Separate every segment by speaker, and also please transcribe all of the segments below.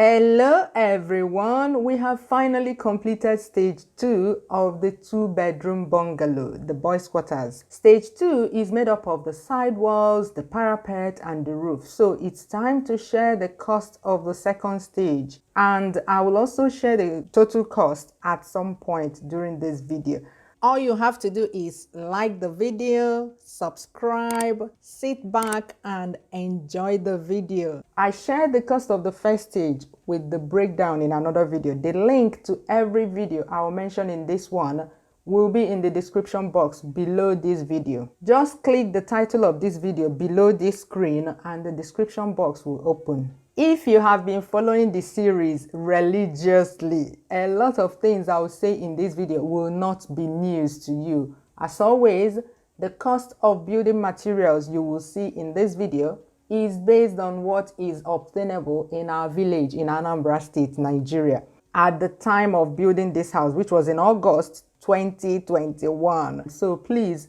Speaker 1: Hello everyone, we have finally completed stage 2 of the 2-bedroom bungalow, the boys' quarters. Stage 2 is made up of the side walls, the parapet and the roof. So it's time to share the cost of the second stage, and I will also share the total cost at some point during this video. All you have to do is like the video, subscribe, sit back and enjoy the video. I shared the cost of the first stage with the breakdown in another video. The link to every video I will mention in this one will be in the description box below this video. Just click the title of this video below this screen and the description box will open. If you have been following the series religiously, a lot of things I will say in this video will not be news to you. As always, the cost of building materials you will see in this video is based on what is obtainable in our village in Anambra State, Nigeria, at the time of building this house, which was in August 2021. So please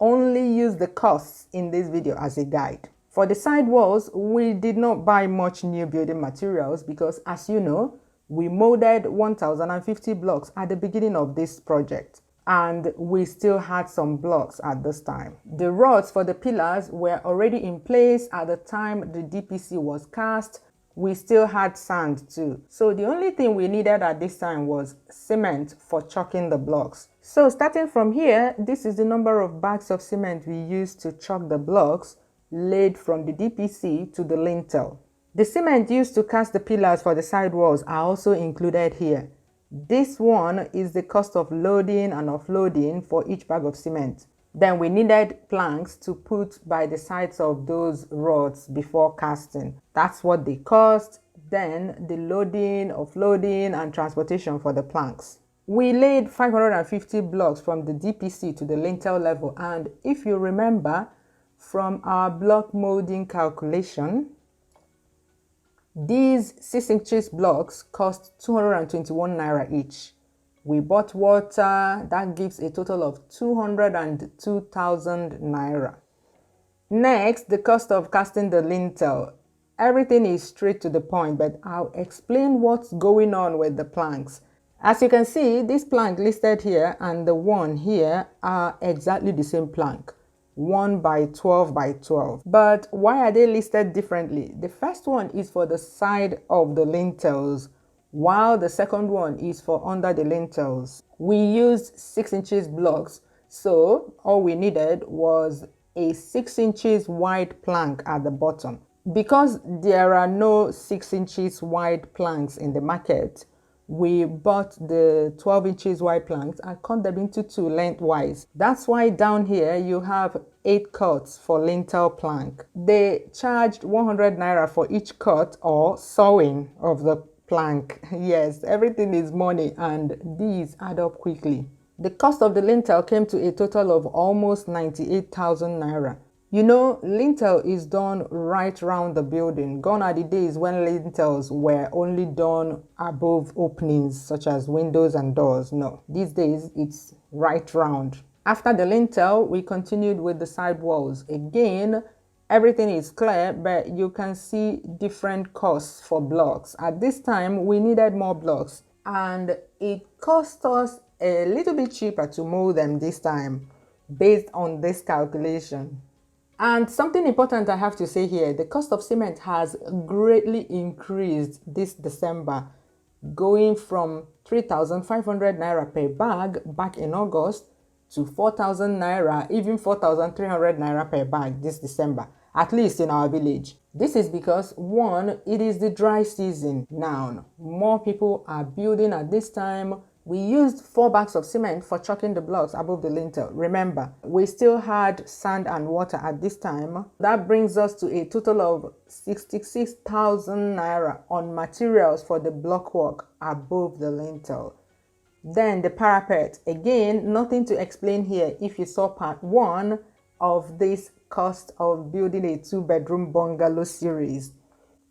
Speaker 1: only use the costs in this video as a guide. For the side walls, we did not buy much new building materials because, as you know, we molded 1050 blocks at the beginning of this project, and we still had some blocks at this time. The rods for the pillars were already in place at the time the DPC was cast. We still had sand too. So the only thing we needed at this time was cement for chalking the blocks. So starting from here, this is the number of bags of cement we used to chalk the blocks laid from the DPC to the lintel. The cement used to cast the pillars for the side walls are also included here. This one is the cost of loading and offloading for each bag of cement. Then we needed planks to put by the sides of those rods before casting. That's what they cost. Then the loading, offloading and transportation for the planks. We laid 550 blocks from the DPC to the lintel level, and if you remember, from our block molding calculation, these 6 inches blocks cost 221 naira each. We bought water, that gives a total of 202,000 naira. Next, the cost of casting the lintel. Everything is straight to the point, but I'll explain what's going on with the planks. As you can see, this plank listed here and the one here are exactly the same plank. 1 by 12 by 12. But why are they listed differently? The first one is for the side of the lintels, while the second one is for under the lintels. We used 6 inches blocks, so all we needed was a 6 inches wide plank at the bottom. Because there are no 6 inches wide planks in the market, we bought the 12 inches wide planks and cut them into 2 lengthwise. That's why down here you have 8 cuts for lintel plank. They charged 100 naira for each cut or sewing of the plank. Yes, everything is money and these add up quickly. The cost of the lintel came to a total of almost 98,000 naira. You know, lintel is done right round the building. Gone are the days when lintels were only done above openings such as windows and doors. No, these days it's right round. After the lintel, we continued with the side walls. Again, everything is clear, but you can see different costs for blocks. At this time, we needed more blocks, and it cost us a little bit cheaper to mold them this time based on this calculation. And something important I have to say here, the cost of cement has greatly increased this December, going from 3,500 naira per bag back in August to 4,000 naira, even 4,300 naira per bag this December, at least in our village. This is because, one, it is the dry season now. More people are building at this time. We used 4 bags of cement for chalking the blocks above the lintel. Remember, we still had sand and water at this time. That brings us to a total of 66,000 naira on materials for the block work above the lintel. Then the parapet. Again, nothing to explain here if you saw part 1 of this cost of building a 2-bedroom bungalow series.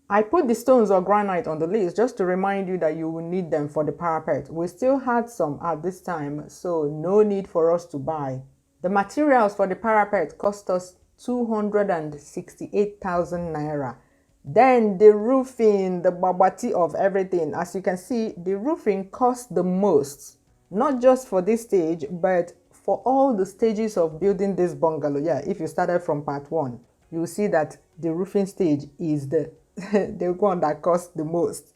Speaker 1: I put the stones or granite on the list just to remind you that you will need them for the parapet. We still had some at this time, so no need for us to buy. The materials for the parapet cost us 268,000 naira. Then the roofing, the babati of everything. As you can see, the roofing costs the most, not just for this stage, but for all the stages of building this bungalow. Yeah, if you started from part 1, you will see that the roofing stage is the the one that costs the most.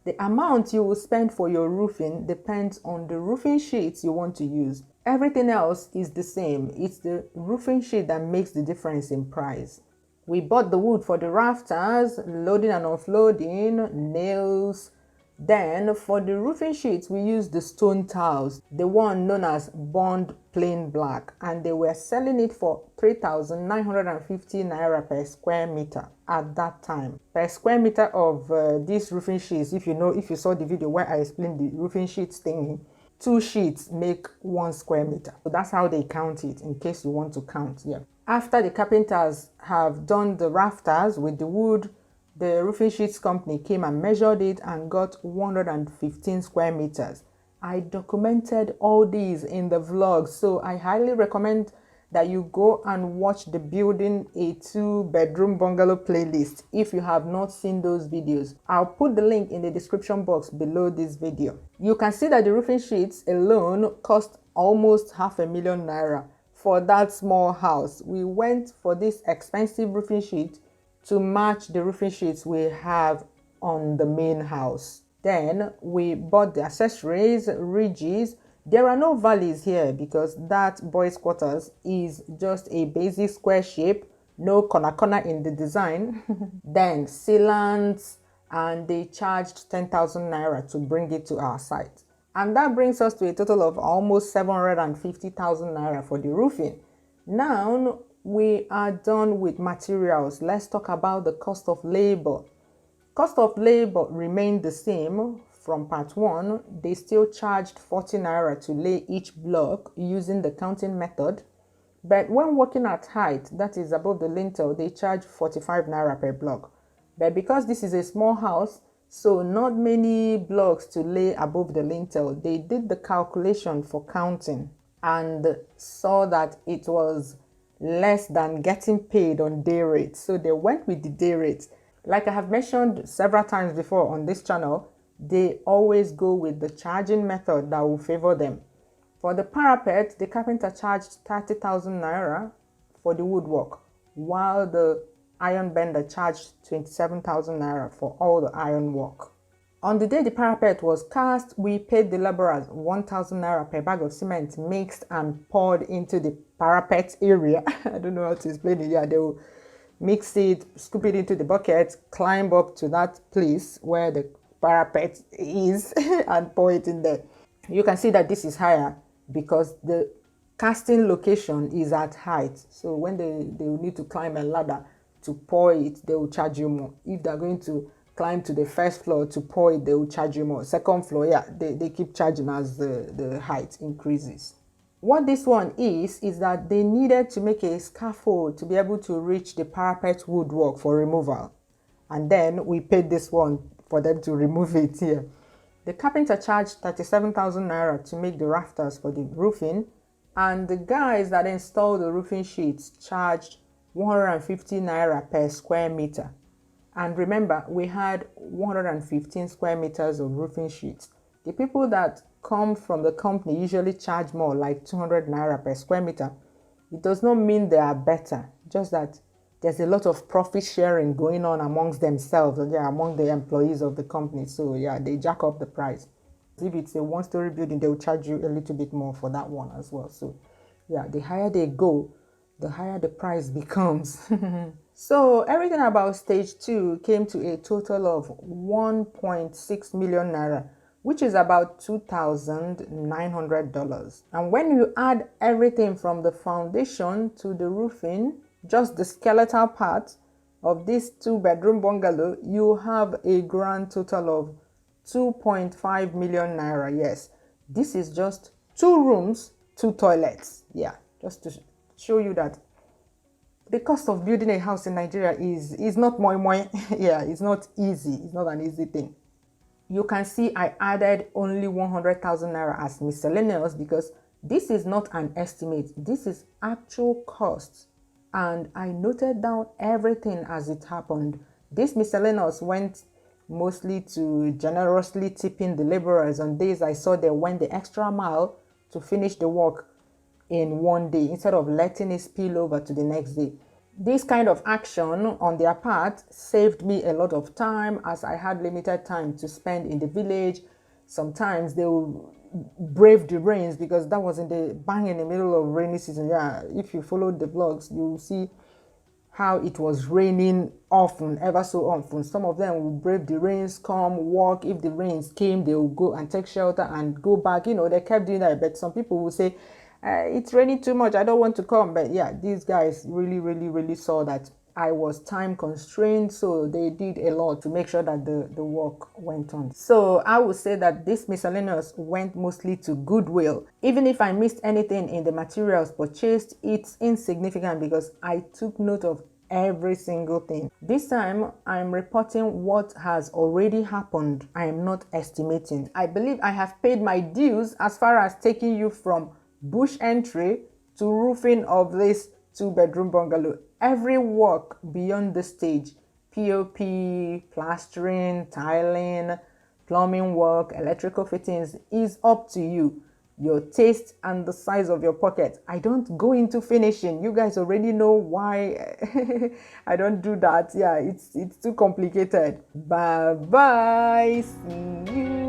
Speaker 1: The amount you will spend for your roofing depends on the roofing sheets you want to use. Everything else is the same. It's the roofing sheet that makes the difference in price. We bought the wood for the rafters, loading and offloading, nails. Then for the roofing sheets, we used the stone tiles, the one known as Bond Plain Black, and they were selling it for 3,950 naira per square meter at that time. Per square meter of these roofing sheets, if you saw the video where I explained the roofing sheets thingy, 2 sheets make 1 square meter. So that's how they count it, in case you want to count. Yeah. After the carpenters have done the rafters with the wood, the roofing sheets company came and measured it and got 115 square meters. I documented all these in the vlog, so I highly recommend that you go and watch the building a 2-bedroom bungalow playlist if you have not seen those videos. I'll put the link in the description box below this video. You can see that the roofing sheets alone cost almost 500,000 naira for that small house. We went for this expensive roofing sheet to match the roofing sheets we have on the main house. Then we bought the accessories, ridges. There are no valleys here because that boys' quarters is just a basic square shape, no corner in the design. Then sealants, and they charged 10,000 naira to bring it to our site. And that brings us to a total of almost 750,000 naira for the roofing. Now we are done with materials. Let's talk about the cost of labor. Cost of labor remained the same from part 1. They still charged 40 naira to lay each block using the counting method. But when working at height, that is above the lintel, they charge 45 naira per block. But because this is a small house, so not many blocks to lay above the lintel, they did the calculation for counting and saw that it was less than getting paid on day rate. So they went with the day rate. Like I have mentioned several times before on this channel, they always go with the charging method that will favor them. For the parapet, the carpenter charged 30,000 naira for the woodwork, while the iron bender charged 27,000 naira for all the iron work. On the day the parapet was cast, we paid the laborers 1,000 naira per bag of cement mixed and poured into the parapet area. I don't know how to explain it. Yeah, they will mix it, scoop it into the bucket, climb up to that place where the parapet is and pour it in there. You can see that this is higher because the casting location is at height. So when they will need to climb a ladder to pour it, they will charge you more. If they're going to climb to the first floor to pour it, they will charge you more. Second floor, yeah, they keep charging as the height increases. What this one is that they needed to make a scaffold to be able to reach the parapet woodwork for removal. And then we paid this one for them to remove it here. The carpenter charged 37,000 naira to make the rafters for the roofing. And the guys that installed the roofing sheets charged 150 naira per square meter. And remember, we had 115 square meters of roofing sheets. The people that come from the company usually charge more, like 200 naira per square meter. It does not mean they are better, just that there's a lot of profit sharing going on amongst themselves, among the employees of the company. So yeah, they jack up the price. If it's a 1-story building, they will charge you a little bit more for that one as well. So yeah, the higher they go, the higher the price becomes. So everything about stage 2 came to a total of 1.6 million naira, which is about $2,900. And when you add everything from the foundation to the roofing, just the skeletal part of this 2-bedroom bungalow, you have a grand total of 2.5 million naira. Yes, this is just 2 rooms, 2 toilets. Yeah, just to show you that the cost of building a house in Nigeria is not moi. Yeah, it's not easy. It's not an easy thing. You can see I added only 100,000 naira as miscellaneous because this is not an estimate. This is actual costs. And I noted down everything as it happened. This miscellaneous went mostly to generously tipping the laborers on days I saw they went the extra mile to finish the work in one day instead of letting it spill over to the next day. This kind of action on their part saved me a lot of time, as I had limited time to spend in the village. Sometimes they will brave the rains, because that was in the bang in the middle of rainy season. Yeah, if you followed the blogs, you will see how it was raining often, ever so often. Some of them will brave the rains, come walk. If the rains came, they will go and take shelter and go back. You know, they kept doing that. But some people will say, it's raining too much, I don't want to come. But yeah, these guys really saw that I was time constrained, so they did a lot to make sure that the work went on. So I would say that this miscellaneous went mostly to goodwill. Even if I missed anything in the materials purchased, it's insignificant because I took note of every single thing. This time I'm reporting what has already happened. I am not estimating. I believe I have paid my dues as far as taking you from bush entry to roofing of this 2-bedroom bungalow. Every work beyond the stage, POP, plastering, tiling, plumbing work, electrical fittings, is up to you, your taste and the size of your pocket. I don't go into finishing. You guys already know why I don't do that. Yeah, it's too complicated. Bye bye. See you.